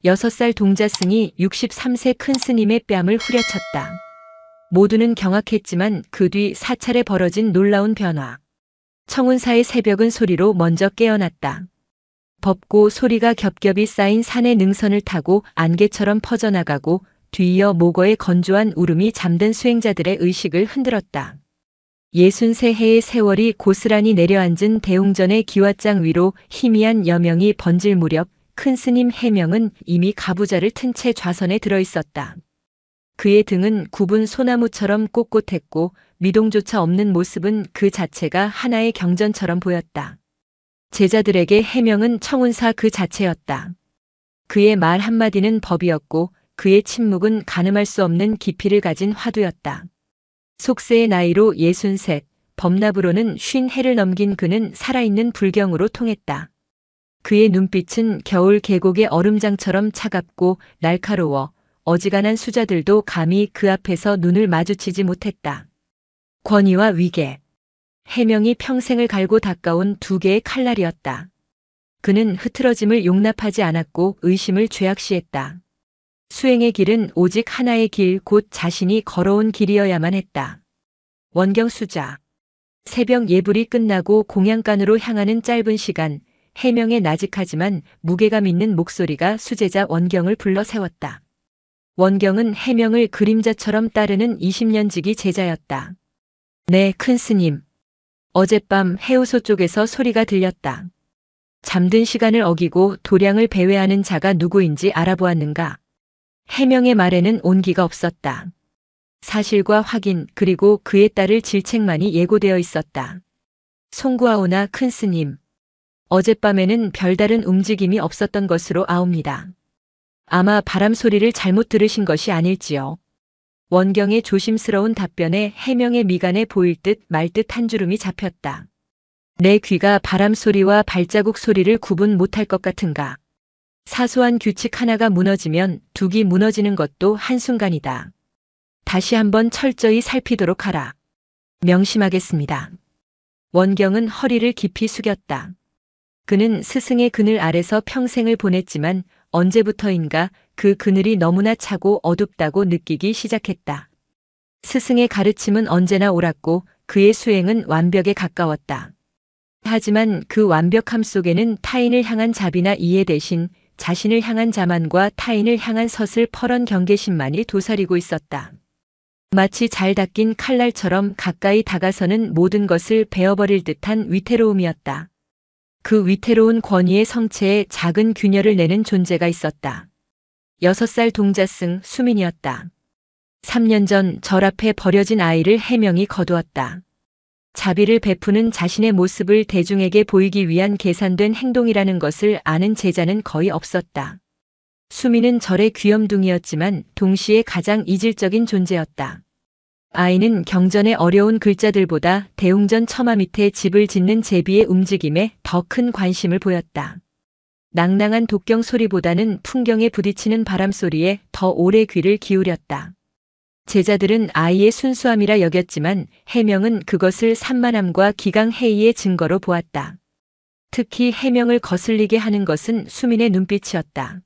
6살 동자승이 63세 큰 스님의 뺨을 후려쳤다. 모두는 경악했지만 그 뒤 사찰에 벌어진 놀라운 변화. 청운사의 새벽은 소리로 먼저 깨어났다. 법고 소리가 겹겹이 쌓인 산의 능선을 타고 안개처럼 퍼져나가고 뒤이어 모거의 건조한 울음이 잠든 수행자들의 의식을 흔들었다. 63해의 세월이 고스란히 내려앉은 대웅전의 기와장 위로 희미한 여명이 번질 무렵 큰 스님 해명은 이미 가부좌를 튼 채 좌선에 들어있었다. 그의 등은 굽은 소나무처럼 꼿꼿했고 미동조차 없는 모습은 그 자체가 하나의 경전처럼 보였다. 제자들에게 해명은 청운사 그 자체였다. 그의 말 한마디는 법이었고 그의 침묵은 가늠할 수 없는 깊이를 가진 화두였다. 속세의 나이로 63, 범납으로는 50해를 넘긴 그는 살아있는 불경으로 통했다. 그의 눈빛은 겨울 계곡의 얼음장처럼 차갑고 날카로워 어지간한 수자들도 감히 그 앞에서 눈을 마주치지 못했다. 권위와 위계. 해명이 평생을 갈고 닦아온 두 개의 칼날이었다. 그는 흐트러짐을 용납하지 않았고 의심을 죄악시했다. 수행의 길은 오직 하나의 길, 곧 자신이 걸어온 길이어야만 했다. 원경수자. 새벽 예불이 끝나고 공양간으로 향하는 짧은 시간, 해명의 나직하지만 무게감 있는 목소리가 수제자 원경을 불러 세웠다. 원경은 해명을 그림자처럼 따르는 20년 지기 제자였다. 네, 큰 스님. 어젯밤 해우소 쪽에서 소리가 들렸다. 잠든 시간을 어기고 도량을 배회하는 자가 누구인지 알아보았는가? 해명의 말에는 온기가 없었다. 사실과 확인 그리고 그에 따를 질책만이 예고되어 있었다. 송구하오나 큰 스님. 어젯밤에는 별다른 움직임이 없었던 것으로 아옵니다. 아마 바람 소리를 잘못 들으신 것이 아닐지요. 원경의 조심스러운 답변에 해명의 미간에 보일 듯 말 듯 한 주름이 잡혔다. 내 귀가 바람 소리와 발자국 소리를 구분 못할 것 같은가. 사소한 규칙 하나가 무너지면 둑이 무너지는 것도 한순간이다. 다시 한번 철저히 살피도록 하라. 명심하겠습니다. 원경은 허리를 깊이 숙였다. 그는 스승의 그늘 아래서 평생을 보냈지만 언제부터인가 그 그늘이 너무나 차고 어둡다고 느끼기 시작했다. 스승의 가르침은 언제나 옳았고 그의 수행은 완벽에 가까웠다. 하지만 그 완벽함 속에는 타인을 향한 자비나 이해 대신 자신을 향한 자만과 타인을 향한 서슬퍼런 경계심만이 도사리고 있었다. 마치 잘 닦인 칼날처럼 가까이 다가서는 모든 것을 베어버릴 듯한 위태로움이었다. 그 위태로운 권위의 성체에 작은 균열을 내는 존재가 있었다. 6살 동자승 수민이었다. 3년 전 절 앞에 버려진 아이를 해명이 거두었다. 자비를 베푸는 자신의 모습을 대중에게 보이기 위한 계산된 행동이라는 것을 아는 제자는 거의 없었다. 수민은 절의 귀염둥이였지만 동시에 가장 이질적인 존재였다. 아이는 경전의 어려운 글자들보다 대웅전 처마 밑에 집을 짓는 제비의 움직임에 더 큰 관심을 보였다. 낭낭한 독경 소리보다는 풍경에 부딪히는 바람 소리에 더 오래 귀를 기울였다. 제자들은 아이의 순수함이라 여겼지만 해명은 그것을 산만함과 기강해이의 증거로 보았다. 특히 해명을 거슬리게 하는 것은 수민의 눈빛이었다.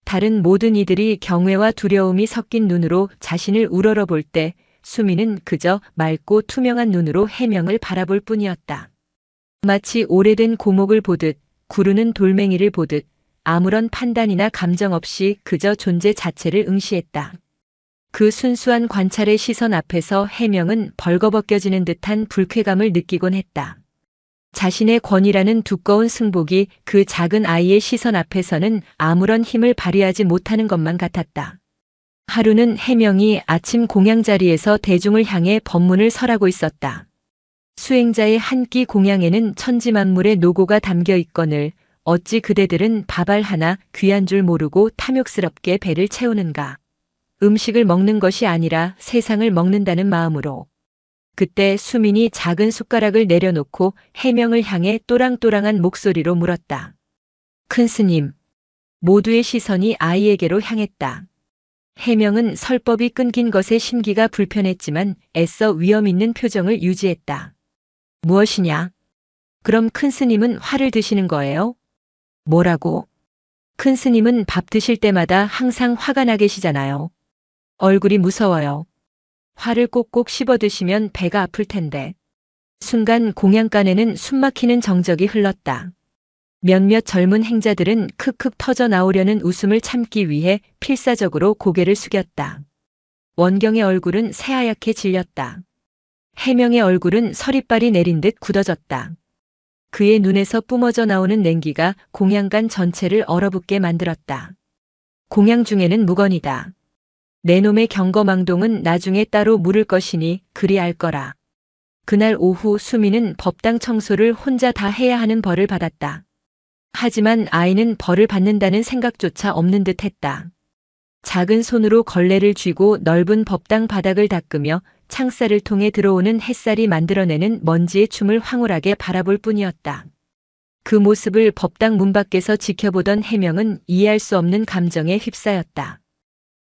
다른 모든 이들이 경외와 두려움이 섞인 눈으로 자신을 우러러볼 때 수민은 그저 맑고 투명한 눈으로 해명을 바라볼 뿐이었다. 마치 오래된 고목을 보듯 구르는 돌멩이를 보듯 아무런 판단이나 감정 없이 그저 존재 자체를 응시했다. 그 순수한 관찰의 시선 앞에서 해명은 벌거벗겨지는 듯한 불쾌감을 느끼곤 했다. 자신의 권위라는 두꺼운 승복이 그 작은 아이의 시선 앞에서는 아무런 힘을 발휘하지 못하는 것만 같았다. 하루는 해명이 아침 공양 자리에서 대중을 향해 법문을 설하고 있었다. 수행자의 한 끼 공양에는 천지만물의 노고가 담겨 있거늘 어찌 그대들은 밥알 하나 귀한 줄 모르고 탐욕스럽게 배를 채우는가. 음식을 먹는 것이 아니라 세상을 먹는다는 마음으로. 그때 수민이 작은 숟가락을 내려놓고 해명을 향해 또랑또랑한 목소리로 물었다. 큰 스님. 모두의 시선이 아이에게로 향했다. 해명은 설법이 끊긴 것에 심기가 불편했지만 애써 위험 있는 표정을 유지했다. 무엇이냐? 그럼 큰 스님은 화를 드시는 거예요? 뭐라고? 큰 스님은 밥 드실 때마다 항상 화가 나 계시잖아요. 얼굴이 무서워요. 화를 꼭꼭 씹어 드시면 배가 아플 텐데. 순간 공양간에는 숨막히는 정적이 흘렀다. 몇몇 젊은 행자들은 크크 터져 나오려는 웃음을 참기 위해 필사적으로 고개를 숙였다. 원경의 얼굴은 새하얗게 질렸다. 해명의 얼굴은 서리빨이 내린 듯 굳어졌다. 그의 눈에서 뿜어져 나오는 냉기가 공양간 전체를 얼어붙게 만들었다. 공양 중에는 무건이다. 내 놈의 경거망동은 나중에 따로 물을 것이니 그리 알 거라. 그날 오후 수미는 법당 청소를 혼자 다 해야 하는 벌을 받았다. 하지만 아이는 벌을 받는다는 생각조차 없는 듯 했다. 작은 손으로 걸레를 쥐고 넓은 법당 바닥을 닦으며 창살을 통해 들어오는 햇살이 만들어내는 먼지의 춤을 황홀하게 바라볼 뿐이었다. 그 모습을 법당 문 밖에서 지켜보던 해명은 이해할 수 없는 감정에 휩싸였다.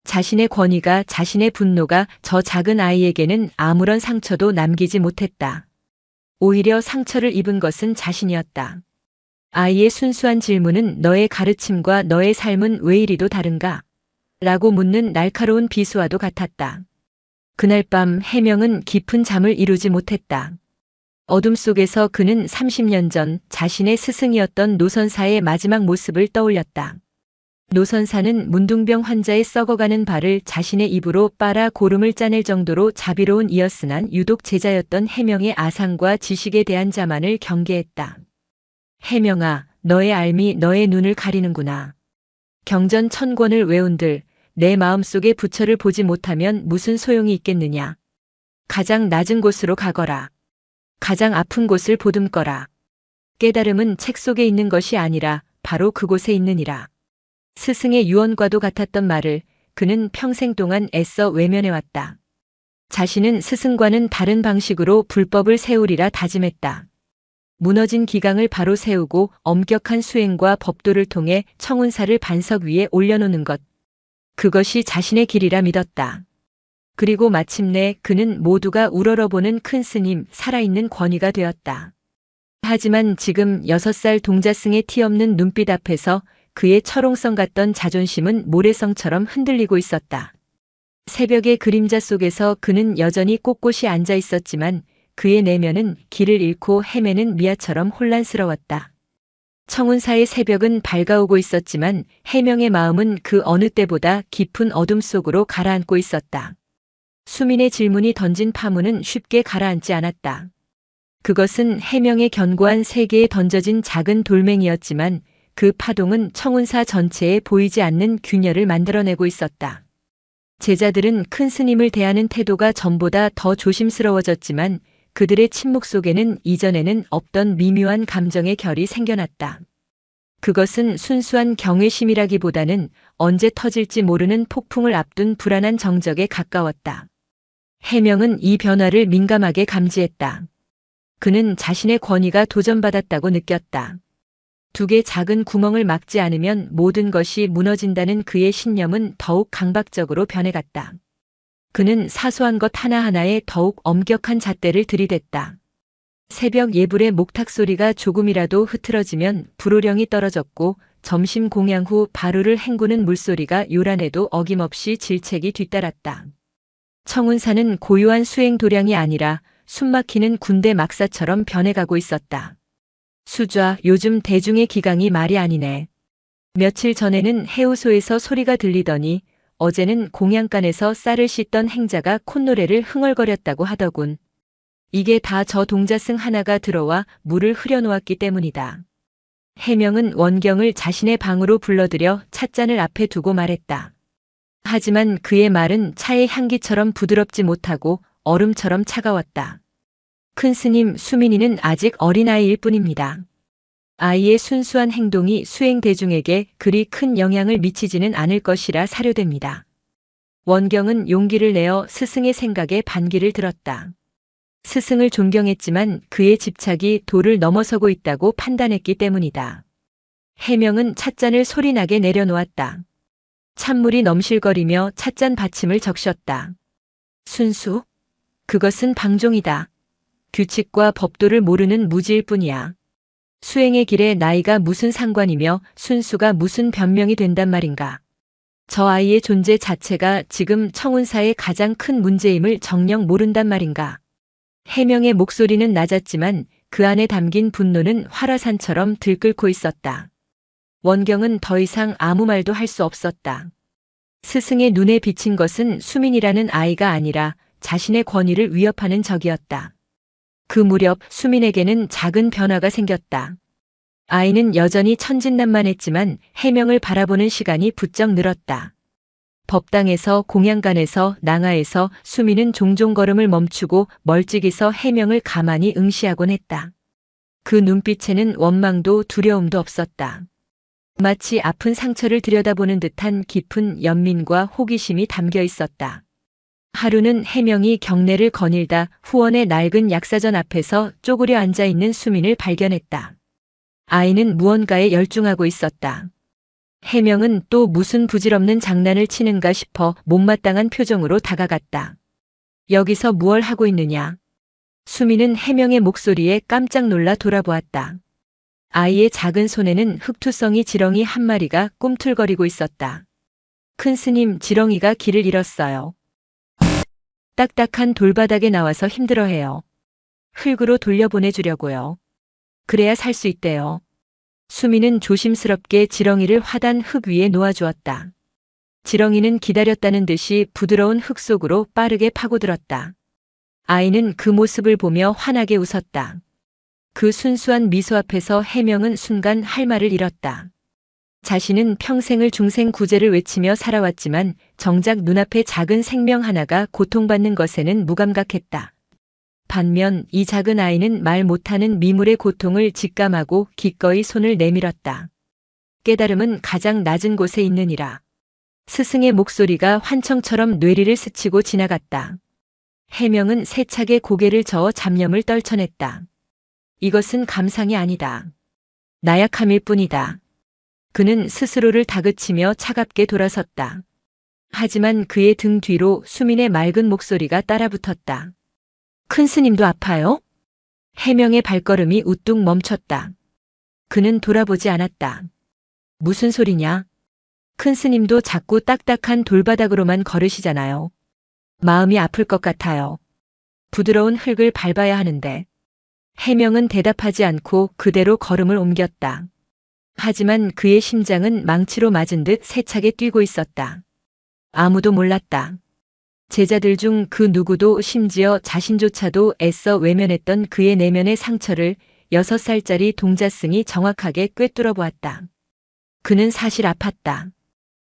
자신의 권위가, 자신의 분노가 저 작은 아이에게는 아무런 상처도 남기지 못했다. 오히려 상처를 입은 것은 자신이었다. 아이의 순수한 질문은 너의 가르침과 너의 삶은 왜 이리도 다른가? 라고 묻는 날카로운 비수와도 같았다. 그날 밤 해명은 깊은 잠을 이루지 못했다. 어둠 속에서 그는 30년 전 자신의 스승이었던 노선사의 마지막 모습을 떠올렸다. 노선사는 문둥병 환자의 썩어가는 발을 자신의 입으로 빨아 고름을 짜낼 정도로 자비로운 이였으나 유독 제자였던 해명의 아상과 지식에 대한 자만을 경계했다. 해명아, 너의 알미 너의 눈을 가리는구나. 경전 천권을 외운들 내 마음속의 부처를 보지 못하면 무슨 소용이 있겠느냐. 가장 낮은 곳으로 가거라. 가장 아픈 곳을 보듬거라. 깨달음은 책 속에 있는 것이 아니라 바로 그곳에 있느니라. 스승의 유언과도 같았던 말을 그는 평생 동안 애써 외면해왔다. 자신은 스승과는 다른 방식으로 불법을 세우리라 다짐했다. 무너진 기강을 바로 세우고 엄격한 수행과 법도를 통해 청운사를 반석 위에 올려놓는 것. 그것이 자신의 길이라 믿었다. 그리고 마침내 그는 모두가 우러러보는 큰 스님, 살아있는 권위가 되었다. 하지만 지금 6살 동자승의 티없는 눈빛 앞에서 그의 철옹성 같던 자존심은 모래성처럼 흔들리고 있었다. 새벽의 그림자 속에서 그는 여전히 꼿꼿이 앉아 있었지만 그의 내면은 길을 잃고 헤매는 미아처럼 혼란스러웠다. 청운사의 새벽은 밝아오고 있었지만 해명의 마음은 그 어느 때보다 깊은 어둠 속으로 가라앉고 있었다. 수민의 질문이 던진 파문은 쉽게 가라앉지 않았다. 그것은 해명의 견고한 세계에 던져진 작은 돌멩이였지만 그 파동은 청운사 전체에 보이지 않는 균열을 만들어내고 있었다. 제자들은 큰 스님을 대하는 태도가 전보다 더 조심스러워졌지만 그들의 침묵 속에는 이전에는 없던 미묘한 감정의 결이 생겨났다. 그것은 순수한 경외심이라기보다는 언제 터질지 모르는 폭풍을 앞둔 불안한 정적에 가까웠다. 해명은 이 변화를 민감하게 감지했다. 그는 자신의 권위가 도전받았다고 느꼈다. 2개 작은 구멍을 막지 않으면 모든 것이 무너진다는 그의 신념은 더욱 강박적으로 변해갔다. 그는 사소한 것 하나하나에 더욱 엄격한 잣대를 들이댔다. 새벽 예불의 목탁 소리가 조금이라도 흐트러지면 불호령이 떨어졌고 점심 공양 후 바루를 헹구는 물소리가 요란해도 어김없이 질책이 뒤따랐다. 청운사는 고요한 수행 도량이 아니라 숨막히는 군대 막사처럼 변해가고 있었다. 수좌, 요즘 대중의 기강이 말이 아니네. 며칠 전에는 해우소에서 소리가 들리더니 어제는 공양간에서 쌀을 씻던 행자가 콧노래를 흥얼거렸다고 하더군. 이게 다 저 동자승 하나가 들어와 물을 흐려놓았기 때문이다. 해명은 원경을 자신의 방으로 불러들여 찻잔을 앞에 두고 말했다. 하지만 그의 말은 차의 향기처럼 부드럽지 못하고 얼음처럼 차가웠다. 큰 스님, 수민이는 아직 어린아이일 뿐입니다. 아이의 순수한 행동이 수행 대중에게 그리 큰 영향을 미치지는 않을 것이라 사료됩니다. 원경은 용기를 내어 스승의 생각에 반기를 들었다. 스승을 존경했지만 그의 집착이 도를 넘어서고 있다고 판단했기 때문이다. 해명은 찻잔을 소리나게 내려놓았다. 찬물이 넘실거리며 찻잔 받침을 적셨다. 순수? 그것은 방종이다. 규칙과 법도를 모르는 무지일 뿐이야. 수행의 길에 나이가 무슨 상관이며 순수가 무슨 변명이 된단 말인가. 저 아이의 존재 자체가 지금 청운사의 가장 큰 문제임을 정녕 모른단 말인가. 해명의 목소리는 낮았지만 그 안에 담긴 분노는 활화산처럼 들끓고 있었다. 원경은 더 이상 아무 말도 할 수 없었다. 스승의 눈에 비친 것은 수민이라는 아이가 아니라 자신의 권위를 위협하는 적이었다. 그 무렵 수민에게는 작은 변화가 생겼다. 아이는 여전히 천진난만했지만 해명을 바라보는 시간이 부쩍 늘었다. 법당에서, 공양간에서, 낭하에서 수민은 종종 걸음을 멈추고 멀찍이서 해명을 가만히 응시하곤 했다. 그 눈빛에는 원망도 두려움도 없었다. 마치 아픈 상처를 들여다보는 듯한 깊은 연민과 호기심이 담겨 있었다. 하루는 해명이 경례를 거닐다 후원의 낡은 약사전 앞에서 쪼그려 앉아있는 수민을 발견했다. 아이는 무언가에 열중하고 있었다. 해명은 또 무슨 부질없는 장난을 치는가 싶어 못마땅한 표정으로 다가갔다. 여기서 무얼 하고 있느냐? 수민은 해명의 목소리에 깜짝 놀라 돌아보았다. 아이의 작은 손에는 흑투성이 지렁이 한 마리가 꿈틀거리고 있었다. 큰 스님, 지렁이가 길을 잃었어요. 딱딱한 돌바닥에 나와서 힘들어해요. 흙으로 돌려보내주려고요. 그래야 살 수 있대요. 수민은 조심스럽게 지렁이를 화단 흙 위에 놓아주었다. 지렁이는 기다렸다는 듯이 부드러운 흙 속으로 빠르게 파고들었다. 아이는 그 모습을 보며 환하게 웃었다. 그 순수한 미소 앞에서 해명은 순간 할 말을 잃었다. 자신은 평생을 중생구제를 외치며 살아왔지만 정작 눈앞에 작은 생명 하나가 고통받는 것에는 무감각했다. 반면 이 작은 아이는 말 못하는 미물의 고통을 직감하고 기꺼이 손을 내밀었다. 깨달음은 가장 낮은 곳에 있느니라. 스승의 목소리가 환청처럼 뇌리를 스치고 지나갔다. 해명은 세차게 고개를 저어 잡념을 떨쳐냈다. 이것은 감상이 아니다. 나약함일 뿐이다. 그는 스스로를 다그치며 차갑게 돌아섰다. 하지만 그의 등 뒤로 수민의 맑은 목소리가 따라붙었다. 큰 스님도 아파요? 해명의 발걸음이 우뚝 멈췄다. 그는 돌아보지 않았다. 무슨 소리냐? 큰 스님도 자꾸 딱딱한 돌바닥으로만 걸으시잖아요. 마음이 아플 것 같아요. 부드러운 흙을 밟아야 하는데. 해명은 대답하지 않고 그대로 걸음을 옮겼다. 하지만 그의 심장은 망치로 맞은 듯 세차게 뛰고 있었다. 아무도 몰랐다. 제자들 중 그 누구도, 심지어 자신조차도 애써 외면했던 그의 내면의 상처를 6살짜리 동자승이 정확하게 꿰뚫어 보았다. 그는 사실 아팠다.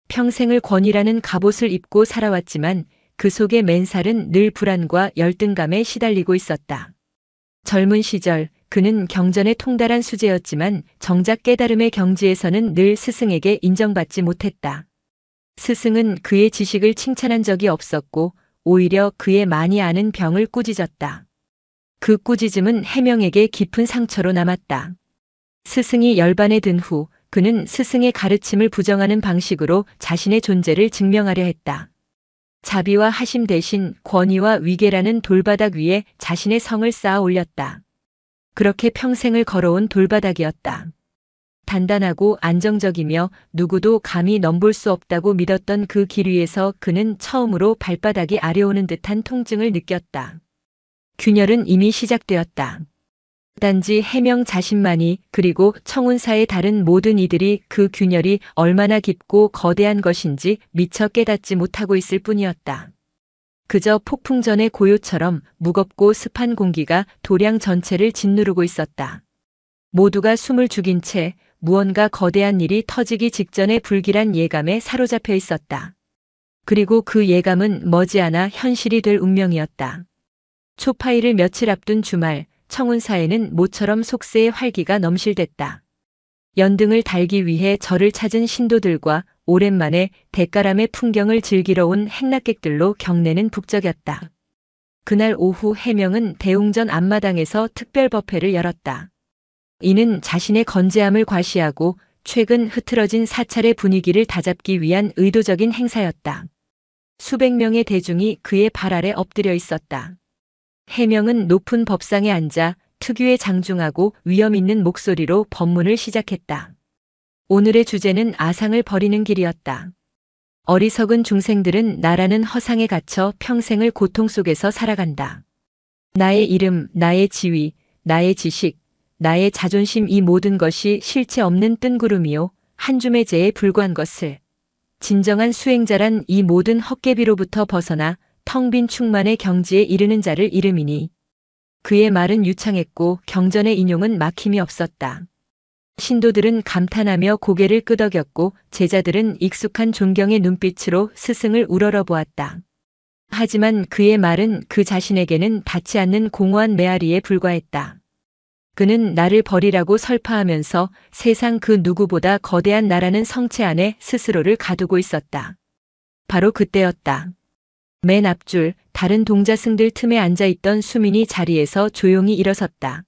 평생을 권위라는 갑옷을 입고 살아왔지만 그 속의 맨살은 늘 불안과 열등감에 시달리고 있었다. 젊은 시절 그는 경전에 통달한 수재였지만 정작 깨달음의 경지에서는 늘 스승에게 인정받지 못했다. 스승은 그의 지식을 칭찬한 적이 없었고 오히려 그의 많이 아는 병을 꾸짖었다. 그 꾸짖음은 해명에게 깊은 상처로 남았다. 스승이 열반에 든 후 그는 스승의 가르침을 부정하는 방식으로 자신의 존재를 증명하려 했다. 자비와 하심 대신 권위와 위계라는 돌바닥 위에 자신의 성을 쌓아 올렸다. 그렇게 평생을 걸어온 돌바닥이었다. 단단하고 안정적이며 누구도 감히 넘볼 수 없다고 믿었던 그 길 위에서 그는 처음으로 발바닥이 아려오는 듯한 통증을 느꼈다. 균열은 이미 시작되었다. 단지 해명 자신만이, 그리고 청운사의 다른 모든 이들이 그 균열이 얼마나 깊고 거대한 것인지 미처 깨닫지 못하고 있을 뿐이었다. 그저 폭풍 전의 고요처럼 무겁고 습한 공기가 도량 전체를 짓누르고 있었다. 모두가 숨을 죽인 채 무언가 거대한 일이 터지기 직전의 불길한 예감에 사로잡혀 있었다. 그리고 그 예감은 머지않아 현실이 될 운명이었다. 초파일을 며칠 앞둔 주말, 청운사에는 모처럼 속세의 활기가 넘실댔다. 연등을 달기 위해 절을 찾은 신도들과 오랜만에 대가람의 풍경을 즐기러 온 행락객들로 경내는 북적였다. 그날 오후 해명은 대웅전 앞마당에서 특별 법회를 열었다. 이는 자신의 건재함을 과시하고 최근 흐트러진 사찰의 분위기를 다잡기 위한 의도적인 행사였다. 수백 명의 대중이 그의 발 아래 엎드려 있었다. 해명은 높은 법상에 앉아 특유의 장중하고 위험 있는 목소리로 법문을 시작했다. 오늘의 주제는 아상을 버리는 길이었다. 어리석은 중생들은 나라는 허상에 갇혀 평생을 고통 속에서 살아간다. 나의 이름, 나의 지위, 나의 지식, 나의 자존심 이 모든 것이 실체 없는 뜬구름이요 한 줌의 재에 불과한 것을 진정한 수행자란 이 모든 헛개비로부터 벗어나 텅 빈 충만의 경지에 이르는 자를 이름이니 그의 말은 유창했고 경전의 인용은 막힘이 없었다. 신도들은 감탄하며 고개를 끄덕였고 제자들은 익숙한 존경의 눈빛으로 스승을 우러러보았다. 하지만 그의 말은 그 자신에게는 닿지 않는 공허한 메아리에 불과했다. 그는 나를 버리라고 설파하면서 세상 그 누구보다 거대한 나라는 성체 안에 스스로를 가두고 있었다. 바로 그때였다. 맨 앞줄 다른 동자승들 틈에 앉아있던 수민이 자리에서 조용히 일어섰다.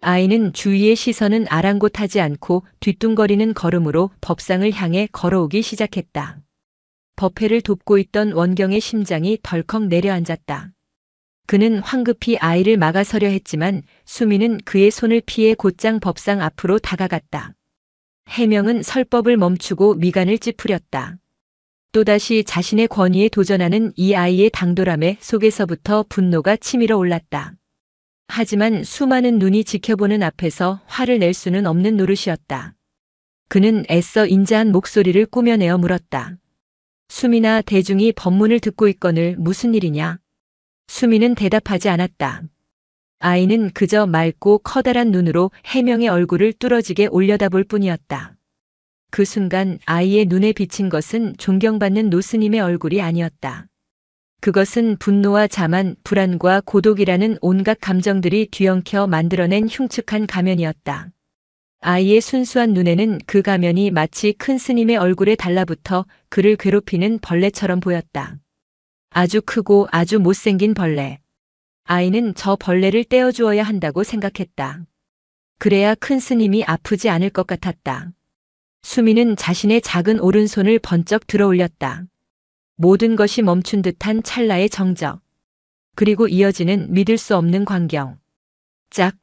아이는 주위의 시선은 아랑곳하지 않고 뒤뚱거리는 걸음으로 법상을 향해 걸어오기 시작했다. 법회를 돕고 있던 원경의 심장이 덜컥 내려앉았다. 그는 황급히 아이를 막아서려 했지만 수민은 그의 손을 피해 곧장 법상 앞으로 다가갔다. 해명은 설법을 멈추고 미간을 찌푸렸다. 또다시 자신의 권위에 도전하는 이 아이의 당돌함에 속에서부터 분노가 치밀어 올랐다. 하지만 수많은 눈이 지켜보는 앞에서 화를 낼 수는 없는 노릇이었다. 그는 애써 인자한 목소리를 꾸며내어 물었다. 수민아, 대중이 법문을 듣고 있거늘 무슨 일이냐? 수민은 대답하지 않았다. 아이는 그저 맑고 커다란 눈으로 해명의 얼굴을 뚫어지게 올려다볼 뿐이었다. 그 순간 아이의 눈에 비친 것은 존경받는 노스님의 얼굴이 아니었다. 그것은 분노와 자만, 불안과 고독이라는 온갖 감정들이 뒤엉켜 만들어낸 흉측한 가면이었다. 아이의 순수한 눈에는 그 가면이 마치 큰 스님의 얼굴에 달라붙어 그를 괴롭히는 벌레처럼 보였다. 아주 크고 아주 못생긴 벌레. 아이는 저 벌레를 떼어주어야 한다고 생각했다. 그래야 큰 스님이 아프지 않을 것 같았다. 수미는 자신의 작은 오른손을 번쩍 들어 올렸다. 모든 것이 멈춘 듯한 찰나의 정적. 그리고 이어지는 믿을 수 없는 광경. 짝.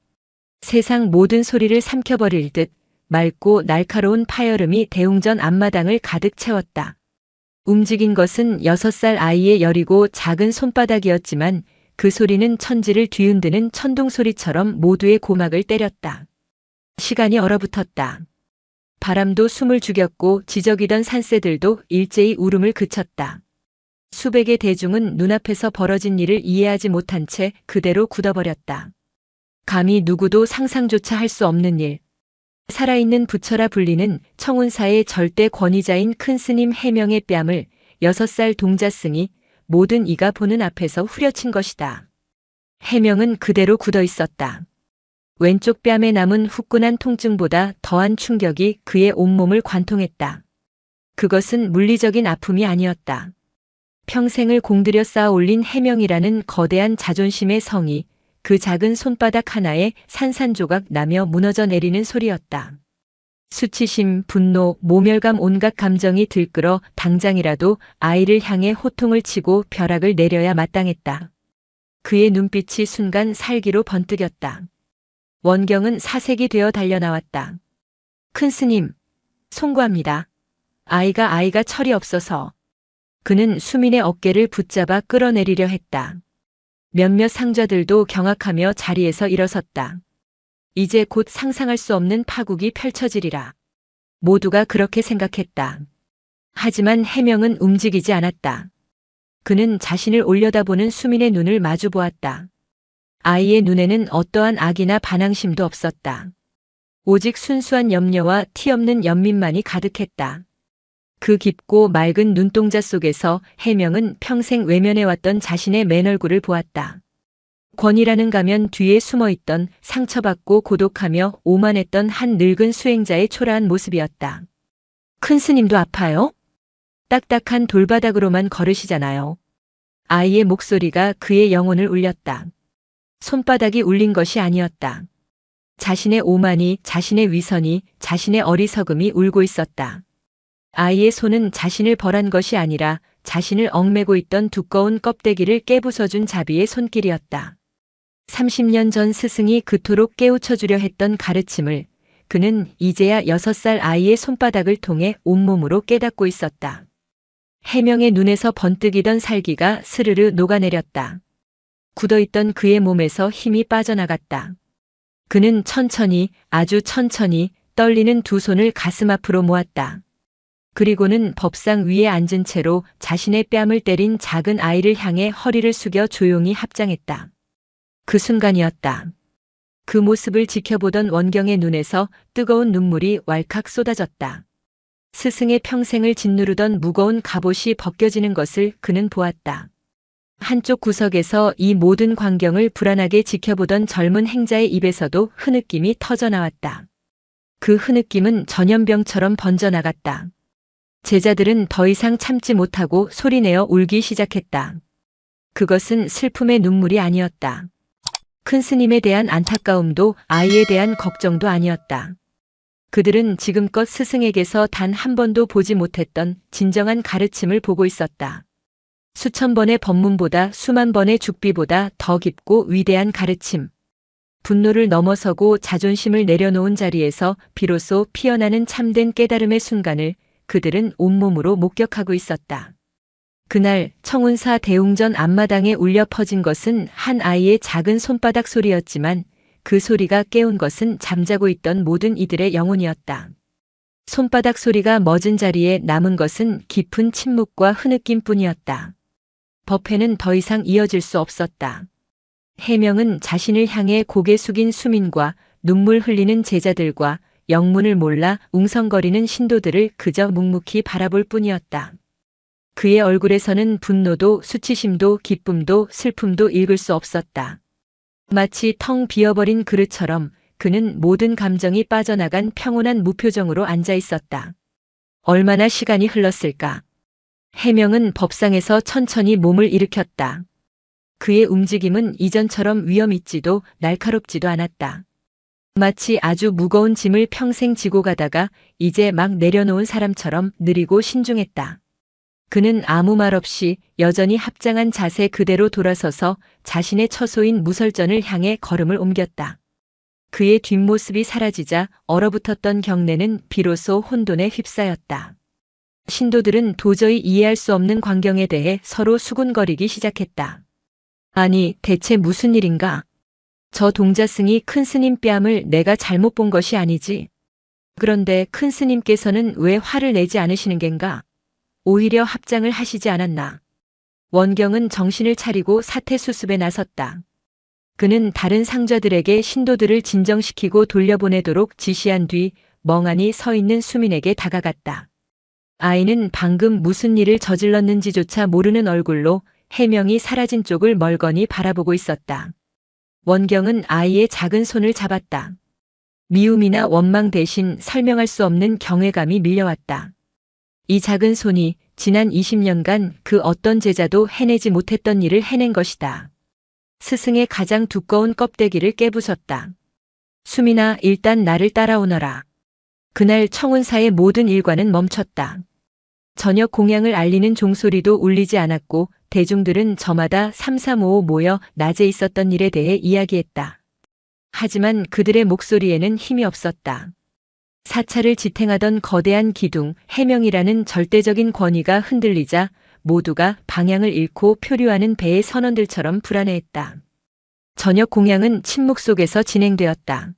세상 모든 소리를 삼켜버릴 듯 맑고 날카로운 파열음이 대웅전 앞마당을 가득 채웠다. 움직인 것은 6살 아이의 여리고 작은 손바닥이었지만 그 소리는 천지를 뒤흔드는 천둥소리처럼 모두의 고막을 때렸다. 시간이 얼어붙었다. 바람도 숨을 죽였고 지저귀던 산새들도 일제히 울음을 그쳤다. 수백의 대중은 눈앞에서 벌어진 일을 이해하지 못한 채 그대로 굳어버렸다. 감히 누구도 상상조차 할 수 없는 일. 살아있는 부처라 불리는 청운사의 절대 권위자인 큰 스님 해명의 뺨을 6살 동자승이 모든 이가 보는 앞에서 후려친 것이다. 해명은 그대로 굳어 있었다. 왼쪽 뺨에 남은 후끈한 통증보다 더한 충격이 그의 온몸을 관통했다. 그것은 물리적인 아픔이 아니었다. 평생을 공들여 쌓아 올린 해명이라는 거대한 자존심의 성이 그 작은 손바닥 하나에 산산조각 나며 무너져 내리는 소리였다. 수치심, 분노, 모멸감 온갖 감정이 들끓어 당장이라도 아이를 향해 호통을 치고 벼락을 내려야 마땅했다. 그의 눈빛이 순간 살기로 번뜩였다. 원경은 사색이 되어 달려나왔다. 큰 스님, 송구합니다. 아이가 철이 없어서. 그는 수민의 어깨를 붙잡아 끌어내리려 했다. 몇몇 상좌들도 경악하며 자리에서 일어섰다. 이제 곧 상상할 수 없는 파국이 펼쳐지리라. 모두가 그렇게 생각했다. 하지만 해명은 움직이지 않았다. 그는 자신을 올려다보는 수민의 눈을 마주 보았다. 아이의 눈에는 어떠한 악이나 반항심도 없었다. 오직 순수한 염려와 티 없는 연민만이 가득했다. 그 깊고 맑은 눈동자 속에서 해명은 평생 외면해왔던 자신의 맨 얼굴을 보았다. 권위라는 가면 뒤에 숨어있던 상처받고 고독하며 오만했던 한 늙은 수행자의 초라한 모습이었다. 큰 스님도 아파요? 딱딱한 돌바닥으로만 걸으시잖아요. 아이의 목소리가 그의 영혼을 울렸다. 손바닥이 울린 것이 아니었다. 자신의 오만이, 자신의 위선이, 자신의 어리석음이 울고 있었다. 아이의 손은 자신을 벌한 것이 아니라 자신을 얽매고 있던 두꺼운 껍데기를 깨부숴준 자비의 손길이었다. 30년 전 스승이 그토록 깨우쳐주려 했던 가르침을 그는 이제야 6살 아이의 손바닥을 통해 온몸으로 깨닫고 있었다. 해명의 눈에서 번뜩이던 살기가 스르르 녹아내렸다. 굳어있던 그의 몸에서 힘이 빠져나갔다. 그는 천천히, 아주 천천히 떨리는 두 손을 가슴 앞으로 모았다. 그리고는 법상 위에 앉은 채로 자신의 뺨을 때린 작은 아이를 향해 허리를 숙여 조용히 합장했다. 그 순간이었다. 그 모습을 지켜보던 원경의 눈에서 뜨거운 눈물이 왈칵 쏟아졌다. 스승의 평생을 짓누르던 무거운 갑옷이 벗겨지는 것을 그는 보았다. 한쪽 구석에서 이 모든 광경을 불안하게 지켜보던 젊은 행자의 입에서도 흐느낌이 터져나왔다. 그 흐느낌은 전염병처럼 번져나갔다. 제자들은 더 이상 참지 못하고 소리내어 울기 시작했다. 그것은 슬픔의 눈물이 아니었다. 큰 스님에 대한 안타까움도 아이에 대한 걱정도 아니었다. 그들은 지금껏 스승에게서 단 한 번도 보지 못했던 진정한 가르침을 보고 있었다. 수천 번의 법문보다 수만 번의 죽비보다 더 깊고 위대한 가르침. 분노를 넘어서고 자존심을 내려놓은 자리에서 비로소 피어나는 참된 깨달음의 순간을 그들은 온몸으로 목격하고 있었다. 그날 청운사 대웅전 앞마당에 울려 퍼진 것은 한 아이의 작은 손바닥 소리였지만 그 소리가 깨운 것은 잠자고 있던 모든 이들의 영혼이었다. 손바닥 소리가 멎은 자리에 남은 것은 깊은 침묵과 흐느낌뿐이었다. 법회는 더 이상 이어질 수 없었다. 해명은 자신을 향해 고개 숙인 수민과 눈물 흘리는 제자들과 영문을 몰라 웅성거리는 신도들을 그저 묵묵히 바라볼 뿐이었다. 그의 얼굴에서는 분노도 수치심도 기쁨도 슬픔도 읽을 수 없었다. 마치 텅 비어버린 그릇처럼 그는 모든 감정이 빠져나간 평온한 무표정으로 앉아 있었다. 얼마나 시간이 흘렀을까? 해명은 법상에서 천천히 몸을 일으켰다. 그의 움직임은 이전처럼 위험 있지도 날카롭지도 않았다. 마치 아주 무거운 짐을 평생 지고 가다가 이제 막 내려놓은 사람처럼 느리고 신중했다. 그는 아무 말 없이 여전히 합장한 자세 그대로 돌아서서 자신의 처소인 무설전을 향해 걸음을 옮겼다. 그의 뒷모습이 사라지자 얼어붙었던 경내는 비로소 혼돈에 휩싸였다. 신도들은 도저히 이해할 수 없는 광경에 대해 서로 수군거리기 시작했다. 아니, 대체 무슨 일인가? 저 동자승이 큰 스님 뺨을 내가 잘못 본 것이 아니지. 그런데 큰 스님께서는 왜 화를 내지 않으시는 겐가? 오히려 합장을 하시지 않았나? 원경은 정신을 차리고 사태 수습에 나섰다. 그는 다른 상좌들에게 신도들을 진정시키고 돌려보내도록 지시한 뒤 멍하니 서 있는 수민에게 다가갔다. 아이는 방금 무슨 일을 저질렀는지조차 모르는 얼굴로 해명이 사라진 쪽을 멀거니 바라보고 있었다. 원경은 아이의 작은 손을 잡았다. 미움이나 원망 대신 설명할 수 없는 경외감이 밀려왔다. 이 작은 손이 지난 20년간 그 어떤 제자도 해내지 못했던 일을 해낸 것이다. 스승의 가장 두꺼운 껍데기를 깨부쉈다. 수민아, 일단 나를 따라오너라. 그날 청운사의 모든 일과는 멈췄다. 저녁 공양을 알리는 종소리도 울리지 않았고 대중들은 저마다 3355 모여 낮에 있었던 일에 대해 이야기했다. 하지만 그들의 목소리에는 힘이 없었다. 사찰을 지탱하던 거대한 기둥, 해명이라는 절대적인 권위가 흔들리자 모두가 방향을 잃고 표류하는 배의 선원들처럼 불안해했다. 저녁 공양은 침묵 속에서 진행되었다.